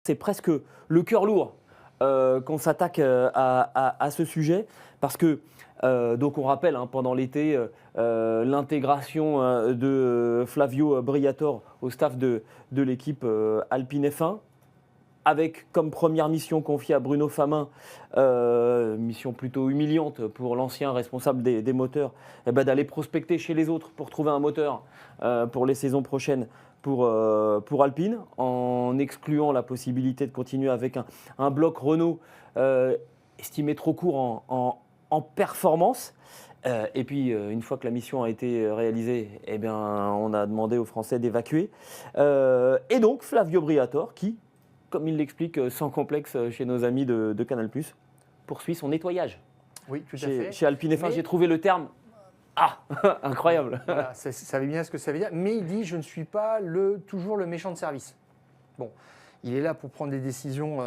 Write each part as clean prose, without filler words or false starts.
C'est presque le cœur lourd qu'on s'attaque à ce sujet parce que, donc on rappelle, hein, pendant l'été, l'intégration de Flavio Briatore au staff de l'équipe Alpine F1, avec comme première mission confiée à Bruno Famin, mission plutôt humiliante pour l'ancien responsable des moteurs, eh ben, d'aller prospecter chez les autres pour trouver un moteur pour les saisons prochaines pour Alpine, en excluant la possibilité de continuer avec un bloc Renault estimé trop court en performance. Et puis, une fois que la mission a été réalisée, eh bien, on a demandé aux Français d'évacuer. Et donc, Flavio Briatore, qui, comme il l'explique sans complexe chez nos amis de Canal+, poursuit son nettoyage. Oui, tout à fait. Chez Alpine F1, j'ai trouvé le terme. Ah, incroyable. Voilà, ça veut bien ce que ça veut dire. Mais il dit, je ne suis pas toujours le méchant de service. Bon, il est là pour prendre des décisions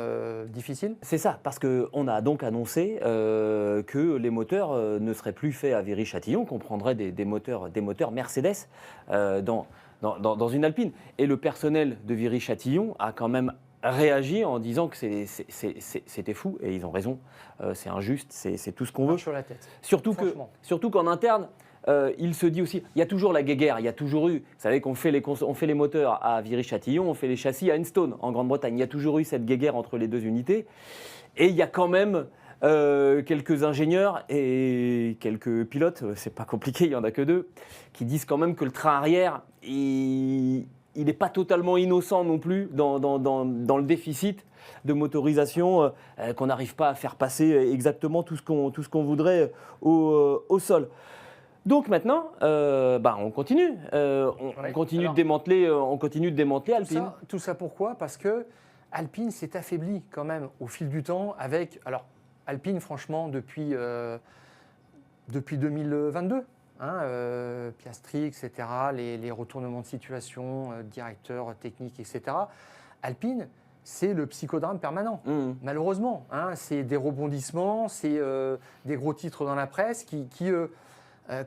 difficiles. C'est ça, parce qu'on a donc annoncé que les moteurs ne seraient plus faits à Viry-Châtillon, qu'on prendrait des moteurs Mercedes dans une Alpine. Et le personnel de Viry-Châtillon a quand même réagi en disant que c'était fou, et ils ont raison, c'est injuste, c'est tout ce qu'on veut. Sur la tête. Surtout qu'en interne, il se dit aussi, il y a toujours la guéguerre, il y a toujours eu, vous savez qu'on fait les moteurs à Viry-Châtillon, on fait les châssis à Enstone en Grande-Bretagne, il y a toujours eu cette guéguerre entre les deux unités, et il y a quand même quelques ingénieurs et quelques pilotes, c'est pas compliqué, il n'y en a que deux, qui disent quand même que le train arrière, il n'est pas totalement innocent non plus dans le déficit de motorisation, qu'on n'arrive pas à faire passer exactement tout ce qu'on voudrait au sol. Donc maintenant, on continue. On continue de démanteler Alpine. Tout ça pourquoi ? Parce que Alpine s'est affaibli quand même au fil du temps avec... Alors, Alpine, franchement, depuis 2022, Piastri, etc., les retournements de situation, directeur technique, etc. Alpine, c'est le psychodrame permanent, malheureusement. C'est des rebondissements, c'est des gros titres dans la presse qui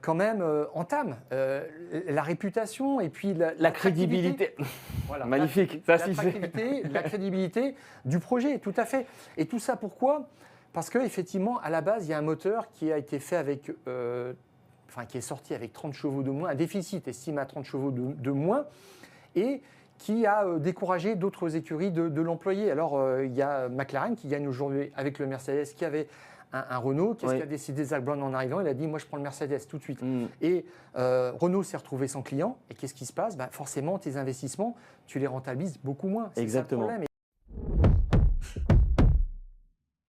quand même entament la réputation et puis la crédibilité. Voilà. Magnifique. La crédibilité du projet, tout à fait. Et tout ça pourquoi ? Parce qu'effectivement, à la base, il y a un moteur qui a été fait avec... qui est sorti avec 30 chevaux de moins, un déficit estimé à 30 chevaux de moins, et qui a découragé d'autres écuries de l'employer. Alors, il y a McLaren qui gagne aujourd'hui avec le Mercedes, qui avait un Renault. Qu'est-ce qu'a décidé Zak Brown en arrivant ? Il a dit, moi, je prends le Mercedes tout de suite. Et Renault s'est retrouvé sans client. Et qu'est-ce qui se passe ? Forcément, tes investissements, tu les rentabilises beaucoup moins. Exactement. C'est ça le problème.